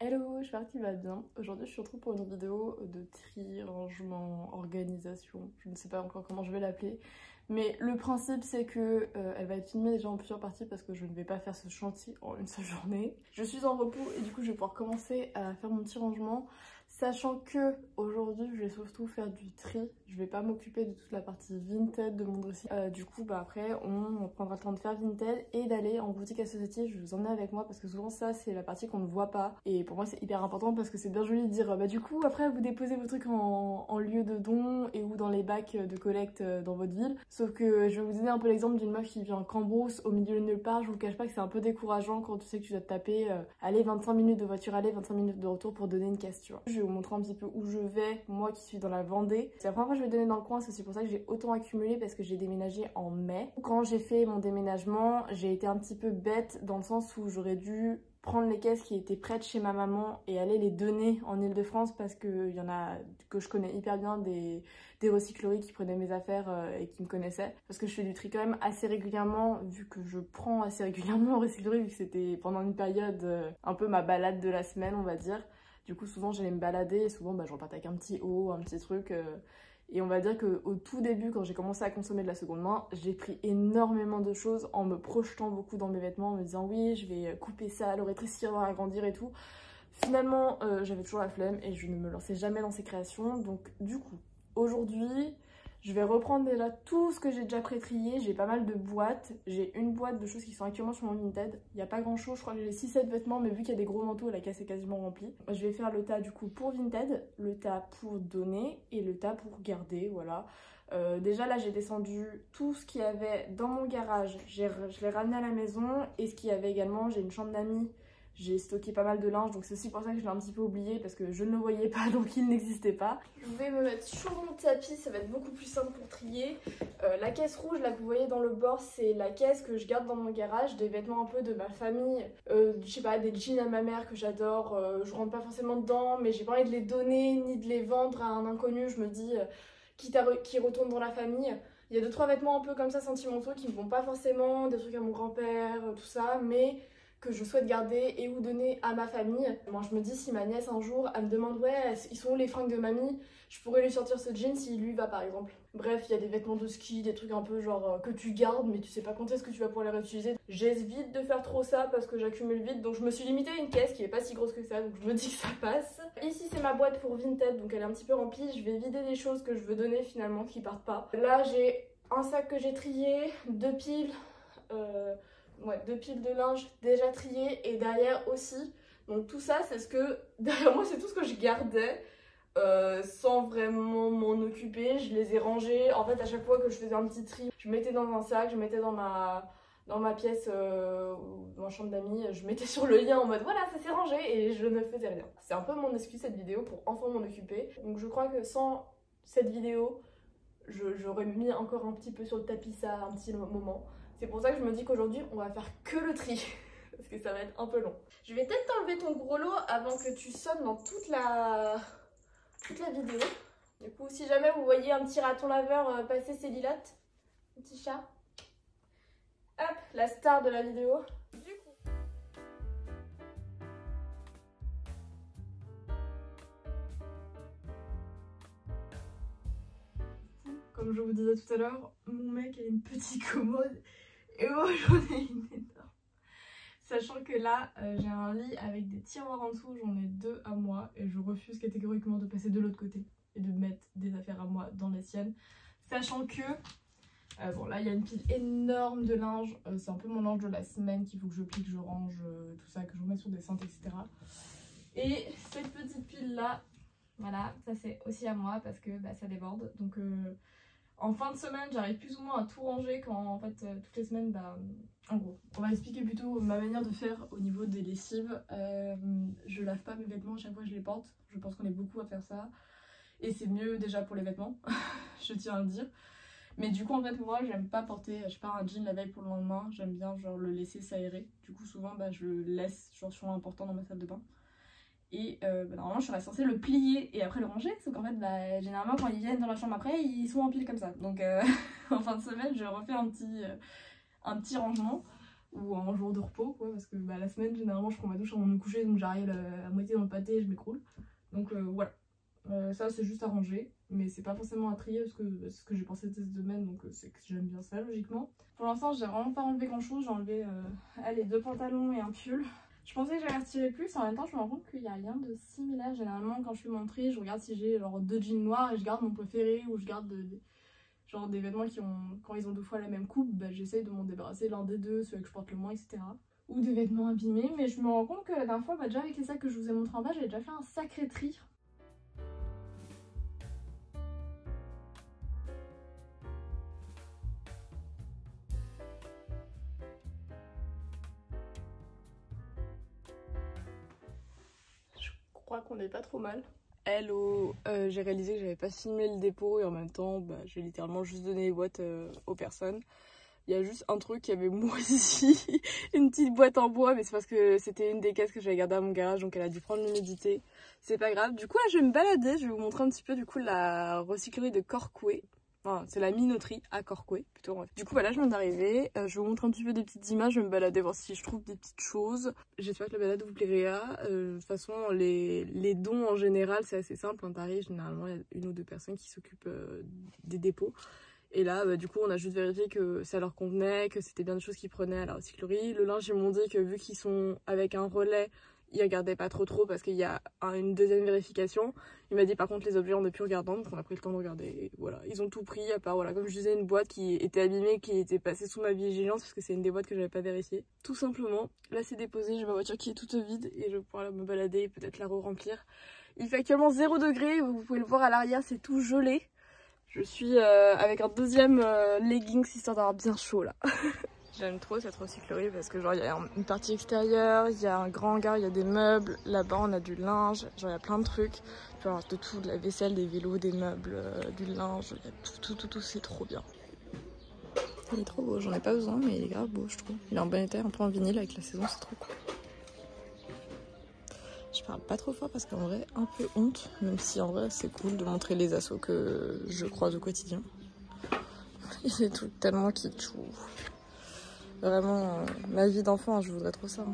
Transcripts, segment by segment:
Hello, j'espère que tu vas bien. Aujourd'hui je te retrouve pour une vidéo de tri, rangement, organisation. Je ne sais pas encore comment je vais l'appeler. Mais le principe c'est que elle va être filmée déjà en plusieurs parties parce que je ne vais pas faire ce chantier en une seule journée. Je suis en repos et du coup je vais pouvoir commencer à faire mon petit rangement. Sachant que aujourd'hui je vais surtout faire du tri. Je vais pas m'occuper de toute la partie Vinted de mon dressing. Du coup après on prendra le temps de faire Vinted et d'aller en boutique associative. Je vais vous emmener avec moi parce que souvent ça c'est la partie qu'on ne voit pas. Et pour moi c'est hyper important parce que c'est bien joli de dire bah du coup après vous déposez vos trucs en lieu de don et ou dans les bacs de collecte dans votre ville. Sauf que je vais vous donner un peu l'exemple d'une meuf qui vient en Cambrousse au milieu de nulle part. Je vous cache pas que c'est un peu décourageant quand tu sais que tu dois te taper aller 25 minutes de voiture aller, 25 minutes de retour pour donner une caisse, tu vois. Je vais vous montrer un petit peu où je vais, moi qui suis dans la Vendée. C'est la première fois que je vais donner dans le coin, c'est aussi pour ça que j'ai autant accumulé parce que j'ai déménagé en mai. Quand j'ai fait mon déménagement, j'ai été un petit peu bête dans le sens où j'aurais dû prendre les caisses qui étaient prêtes chez ma maman et aller les donner en Ile-de-France parce qu'il y en a que je connais hyper bien, des recycleries qui prenaient mes affaires et qui me connaissaient. Parce que je fais du tri quand même assez régulièrement, vu que je prends assez régulièrement en recyclerie, vu que c'était pendant une période un peu ma balade de la semaine, on va dire. Du coup souvent j'allais me balader et souvent je repartais avec un petit haut, un petit truc. Et on va dire qu'au tout début, quand j'ai commencé à consommer de la seconde main, j'ai pris énormément de choses en me projetant beaucoup dans mes vêtements, en me disant oui, je vais couper ça, le rétrécir, agrandir et tout. Finalement, j'avais toujours la flemme et je ne me lançais jamais dans ces créations. Donc du coup, aujourd'hui, je vais reprendre déjà tout ce que j'ai déjà pré-trié. J'ai pas mal de boîtes. J'ai une boîte de choses qui sont actuellement sur mon Vinted. Il n'y a pas grand chose, je crois que j'ai 6-7 vêtements, mais vu qu'il y a des gros manteaux, la caisse est quasiment remplie. Je vais faire le tas du coup pour Vinted, le tas pour donner et le tas pour garder, voilà. Déjà là j'ai descendu tout ce qu'il y avait dans mon garage, je l'ai ramené à la maison et ce qu'il y avait également, j'ai une chambre d'amis. J'ai stocké pas mal de linge, donc c'est aussi pour ça que je l'ai un petit peu oublié parce que je ne le voyais pas, donc il n'existait pas. Je vais me mettre sur mon tapis, ça va être beaucoup plus simple pour trier. La caisse rouge là que vous voyez dans le bord, c'est la caisse que je garde dans mon garage, des vêtements un peu de ma famille, je sais pas, des jeans à ma mère que j'adore, je rentre pas forcément dedans, mais j'ai pas envie de les donner ni de les vendre à un inconnu, je me dis, quitte à qui retourne dans la famille. Il y a 2-3 vêtements un peu comme ça sentimentaux qui me vont pas forcément, des trucs à mon grand-père, tout ça, mais que je souhaite garder et ou donner à ma famille. Moi je me dis si ma nièce un jour elle me demande ouais ils sont où les fringues de mamie, je pourrais lui sortir ce jean s'il lui va par exemple. Bref, il y a des vêtements de ski, des trucs un peu genre que tu gardes mais tu sais pas quand est-ce que tu vas pouvoir les réutiliser. J'évite de faire trop ça parce que j'accumule vite, donc je me suis limitée à une caisse qui est pas si grosse que ça, donc je me dis que ça passe. Ici c'est ma boîte pour Vinted, donc elle est un petit peu remplie. Je vais vider des choses que je veux donner finalement qui partent pas. Là j'ai un sac que j'ai trié, 2 piles, ouais, 2 piles de linge déjà triées et derrière aussi. Donc tout ça c'est ce que derrière moi c'est tout ce que je gardais sans vraiment m'en occuper. Je les ai rangés. En fait à chaque fois que je faisais un petit tri, je mettais dans un sac, je mettais dans ma pièce dans ma chambre d'amis, je mettais sur le lien en mode voilà ça s'est rangé et je ne faisais rien. C'est un peu mon excuse cette vidéo pour enfin m'en occuper. Donc je crois que sans cette vidéo j'aurais mis encore un petit peu sur le tapis ça un petit moment. C'est pour ça que je me dis qu'aujourd'hui on va faire que le tri parce que ça va être un peu long. Je vais peut-être t'enlever ton gros lot avant que tu sonnes dans toute la vidéo. Du coup si jamais vous voyez un petit raton laveur passer ses lilates, un petit chat, hop, la star de la vidéo. Comme je vous disais tout à l'heure, mon mec a une petite commode et moi j'en ai une énorme. Sachant que là, j'ai un lit avec des tiroirs en dessous, j'en ai 2 à moi et je refuse catégoriquement de passer de l'autre côté et de mettre des affaires à moi dans les siennes. Sachant que, bon là il y a une pile énorme de linge, c'est un peu mon linge de la semaine qu'il faut que je plie, que je range, tout ça, que je remette sur des cintres, etc. Et cette petite pile là, voilà, ça c'est aussi à moi parce que ça déborde. Donc en fin de semaine, j'arrive plus ou moins à tout ranger quand en fait toutes les semaines, en gros. On va expliquer plutôt ma manière de faire au niveau des lessives. Je lave pas mes vêtements, à chaque fois je les porte. Je pense qu'on est beaucoup à faire ça. Et c'est mieux déjà pour les vêtements, je tiens à le dire. Mais du coup en fait moi j'aime pas porter, je sais pas, un jean la veille pour le lendemain. J'aime bien genre le laisser s'aérer. Du coup souvent je le laisse genre sur l'important dans ma salle de bain. Et normalement je serais censée le plier et après le ranger, sauf qu'en fait généralement quand ils viennent dans la chambre après ils sont en pile comme ça. Donc en fin de semaine je refais un petit rangement. ou un jour de repos quoi, parce que bah, la semaine généralement je prends ma douche avant de me coucher, donc j'arrive à moitié dans le pâté et je m'écroule. Donc voilà, ça c'est juste à ranger, mais c'est pas forcément à trier parce que c'est ce que j'ai pensé de cette semaine, donc c'est que j'aime bien ça logiquement. Pour l'instant j'ai vraiment pas enlevé grand chose, j'ai enlevé allez, 2 pantalons et un pull. Je pensais que j'allais retirer plus, en même temps je me rends compte qu'il n'y a rien de similaire. Généralement quand je fais mon tri, je regarde si j'ai genre 2 jeans noirs et je garde mon préféré, ou je garde genre des vêtements qui ont, quand ils ont 2 fois la même coupe, bah, j'essaye de m'en débarrasser l'un des deux, ceux que je porte le moins, etc. Ou des vêtements abîmés, mais je me rends compte que la dernière fois, bah, déjà avec les sacs que je vous ai montré en bas, j'avais déjà fait un sacré tri. Je crois qu'on n'est pas trop mal. Hello, j'ai réalisé que j'avais pas filmé le dépôt et en même temps bah, j'ai littéralement juste donné les boîtes aux personnes. Il y a juste un truc qui avait moisi, une petite boîte en bois, mais c'est parce que c'était une des caisses que j'avais gardée à mon garage, donc elle a dû prendre l'humidité. C'est pas grave. Du coup là je vais me balader, je vais vous montrer un petit peu du coup la recyclerie de Corcouët. Enfin, c'est la minoterie à Corcouët plutôt. Du coup voilà, je viens d'arriver, je vais vous montrer un petit peu des petites images, je vais me balader voir si je trouve des petites choses. J'espère que la balade vous plaira. De toute façon les dons en général c'est assez simple, hein, t'arrives, généralement il y a 1 ou 2 personnes qui s'occupent des dépôts. Et là, bah, du coup, on a juste vérifié que ça leur convenait, que c'était bien des choses qu'ils prenaient à la recyclerie. Le linge, ils m'ont dit que vu qu'ils sont avec un relais, ils regardaient pas trop parce qu'il y a une deuxième vérification. Il m'a dit par contre les objets on n'est plus regardant, donc on a pris le temps de regarder. Et voilà, ils ont tout pris, à part voilà, comme je disais, une boîte qui était abîmée, qui était passée sous ma vigilance parce que c'est une des boîtes que j'avais pas vérifiée. Tout simplement, là c'est déposé, j'ai ma voiture qui est toute vide et je vais pouvoir me balader et peut-être la re-remplir. Il fait actuellement 0 degré, vous pouvez le voir à l'arrière, c'est tout gelé. Je suis avec un deuxième leggings histoire d'avoir bien chaud là. J'aime trop cette recyclerie parce que genre il y a une partie extérieure, il y a un grand hangar, il y a des meubles, là-bas on a du linge, genre il y a plein de trucs. Tu peux avoir de tout, de la vaisselle, des vélos, des meubles, du linge, il y a tout, c'est trop bien. Il est trop beau, j'en ai pas besoin mais il est grave beau je trouve. Il est en bon état, un peu en vinyle avec la saison, c'est trop cool. Je parle pas trop fort parce qu'en vrai, un peu honte, même si en vrai c'est cool de montrer les assos que je croise au quotidien. Il est tout tellement kitschou. Vraiment, ma vie d'enfant, je voudrais trop ça. Hein.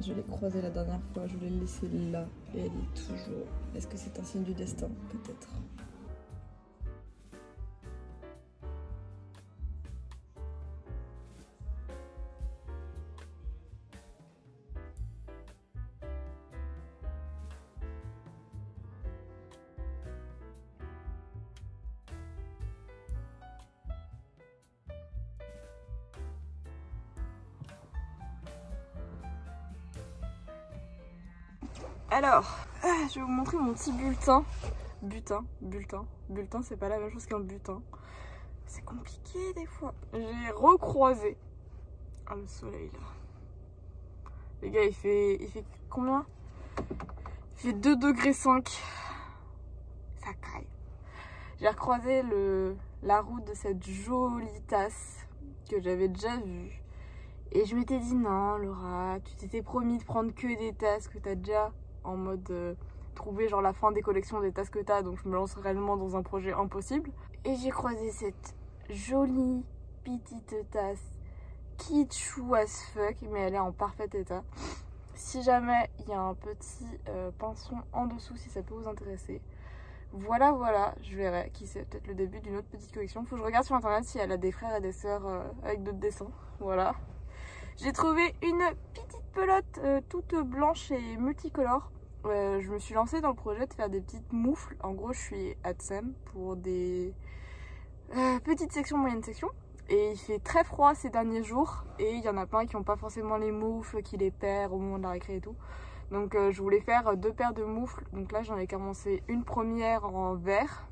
Je l'ai croisée la dernière fois, je l'ai laissée là et elle est toujours. Est-ce que c'est un signe du destin? Peut-être. Alors, je vais vous montrer mon petit bulletin. Bulletin, c'est pas la même chose qu'un butin. C'est compliqué des fois. J'ai recroisé. Ah, le soleil là. Les gars, il fait combien? Il fait 2,5 degrés. Ça caille. J'ai recroisé la route de cette jolie tasse que j'avais déjà vue. Et je m'étais dit non Laura, tu t'étais promis de prendre que des tasses que t'as déjà en mode trouver genre la fin des collections des tasses que t'as, donc je me lance réellement dans un projet impossible. Et j'ai croisé cette jolie petite tasse kitschou as fuck, mais elle est en parfait état. Si jamais il y a un petit pinceau en dessous, si ça peut vous intéresser. Voilà, je verrai qui c'est, peut-être le début d'une autre petite collection. Faut que je regarde sur internet si elle a des frères et des sœurs avec d'autres dessins. Voilà. J'ai trouvé une petite pelote toute blanche et multicolore. Je me suis lancée dans le projet de faire des petites moufles. En gros, je suis ADSEM pour des petites sections, moyennes sections. Et il fait très froid ces derniers jours. Et il y en a plein qui n'ont pas forcément les moufles, qui les perdent au moment de la récré et tout. Donc je voulais faire 2 paires de moufles. Donc là, j'en ai commencé une première en vert.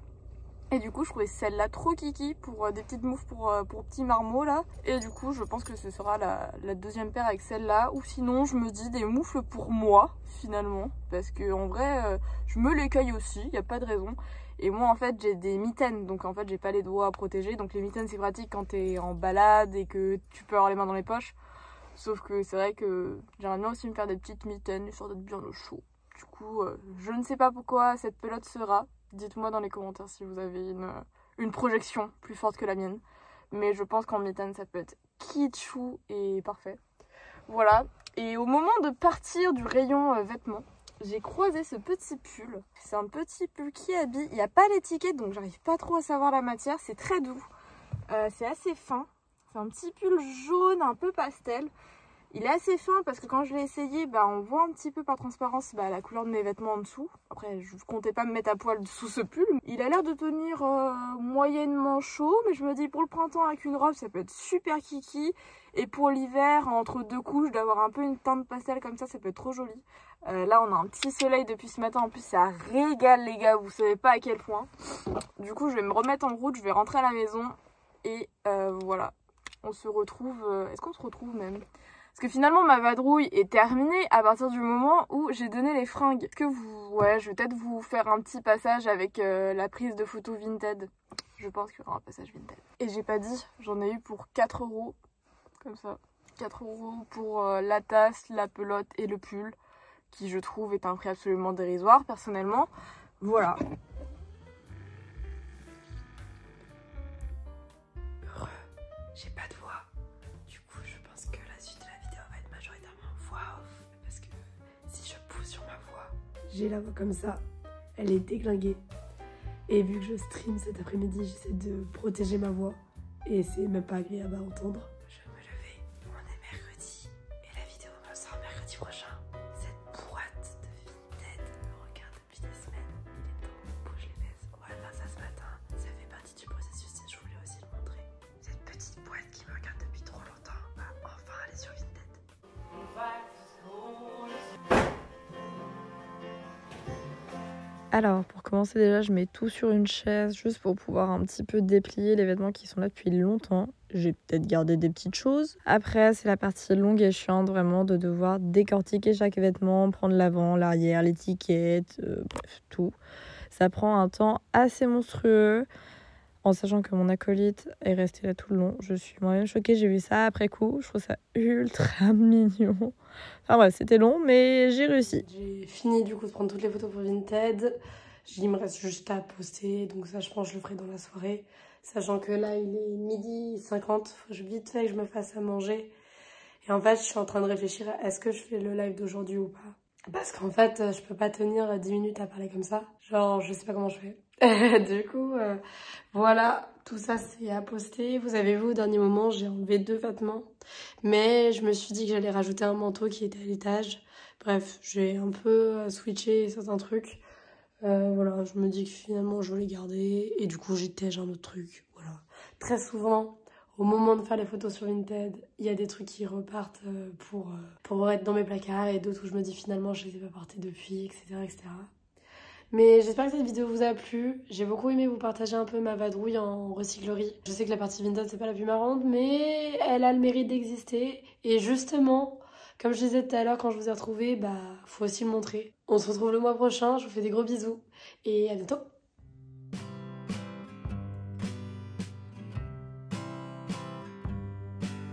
Et du coup je trouvais celle-là trop kiki pour des petites moufles pour petits marmots là. Et du coup je pense que ce sera la deuxième paire avec celle-là. Ou sinon je me dis des moufles pour moi finalement. Parce que en vrai je me les cueille aussi, il n'y a pas de raison. Et moi en fait j'ai des mitaines, donc en fait j'ai pas les doigts à protéger. Donc les mitaines c'est pratique quand t'es en balade et que tu peux avoir les mains dans les poches. Sauf que c'est vrai que j'aimerais bien aussi me faire des petites mitaines, histoire d'être bien au chaud. Du coup, je ne sais pas pourquoi cette pelote sera. Dites-moi dans les commentaires si vous avez une projection plus forte que la mienne. Mais je pense qu'en mitaine, ça peut être kitschou et parfait. Voilà. Et au moment de partir du rayon vêtements, j'ai croisé ce petit pull. C'est un petit pull qui habille. Il n'y a pas l'étiquette, donc j'arrive pas trop à savoir la matière. C'est très doux. C'est assez fin. C'est un petit pull jaune, un peu pastel. Il est assez fin parce que quand je l'ai essayé, on voit un petit peu par transparence la couleur de mes vêtements en dessous. Après, je ne comptais pas me mettre à poil sous ce pull. Il a l'air de tenir moyennement chaud, mais je me dis pour le printemps avec une robe, ça peut être super kiki. Et pour l'hiver, entre deux couches, d'avoir un peu une teinte pastel comme ça peut être trop joli. Là, on a un petit soleil depuis ce matin. En plus, ça régale les gars, vous savez pas à quel point. Du coup, je vais me remettre en route, je vais rentrer à la maison. Et voilà, on se retrouve... Est-ce qu'on se retrouve même ? Parce que finalement, ma vadrouille est terminée à partir du moment où j'ai donné les fringues. Est-ce que vous... Ouais, je vais peut-être vous faire un petit passage avec la prise de photo Vinted. Je pense qu'il y aura un passage Vinted. Et j'ai pas dit, j'en ai eu pour 4 €. Comme ça. 4 € pour la tasse, la pelote et le pull. Qui, je trouve, est un prix absolument dérisoire, personnellement. Voilà. J'ai pas de voix. Du coup, je pense que la suite de la vidéo va être majoritairement voix off. Parce que si je pousse sur ma voix, j'ai la voix comme ça. Elle est déglinguée. Et vu que je stream cet après-midi, j'essaie de protéger ma voix. Et c'est même pas agréable à entendre. Je vais me lever. On est mercredi. Et la vidéo me sort mercredi prochain. Cette boîte de Vinted me regarde depuis des semaines. Il est temps qu'on bouge les fesses. On va faire ça ce matin. Ça fait partie du processus et je voulais aussi le montrer. Cette petite boîte qui me regarde depuis trop longtemps va enfin aller sur Vinted. Alors, pour commencer déjà, je mets tout sur une chaise juste pour pouvoir un petit peu déplier les vêtements qui sont là depuis longtemps. J'ai peut-être gardé des petites choses. Après, c'est la partie longue et chiante vraiment de devoir décortiquer chaque vêtement, prendre l'avant, l'arrière, l'étiquette, bref, tout. Ça prend un temps assez monstrueux. En sachant que mon acolyte est resté là tout le long. Je suis moi-même choquée, j'ai vu ça après coup. Je trouve ça ultra mignon. Enfin bref, c'était long, mais j'ai réussi. J'ai fini du coup de prendre toutes les photos pour Vinted. Il me reste juste à poster, donc ça je pense que je le ferai dans la soirée. Sachant que là il est 12h50, faut que vite fait que je me fasse à manger. Et en fait je suis en train de réfléchir à est-ce que je fais le live d'aujourd'hui ou pas. Parce qu'en fait je peux pas tenir 10 minutes à parler comme ça. Genre je sais pas comment je fais. Du coup, voilà, tout ça c'est à poster. Vous avez vu au dernier moment, j'ai enlevé 2 vêtements. Mais je me suis dit que j'allais rajouter un manteau qui était à l'étage. Bref, j'ai un peu switché certains trucs. Voilà, je me dis que finalement je vais les garder. Et du coup, j'ai un autre truc. Voilà. Très souvent, au moment de faire les photos sur Vinted, il y a des trucs qui repartent pour être dans mes placards. Et d'autres où je me dis finalement je les ai pas portés depuis, etc. etc. Mais j'espère que cette vidéo vous a plu. J'ai beaucoup aimé vous partager un peu ma vadrouille en recyclerie. Je sais que la partie Vinted c'est pas la plus marrante, mais elle a le mérite d'exister. Et justement, comme je disais tout à l'heure quand je vous ai retrouvé, faut aussi le montrer. On se retrouve le mois prochain, je vous fais des gros bisous et à bientôt.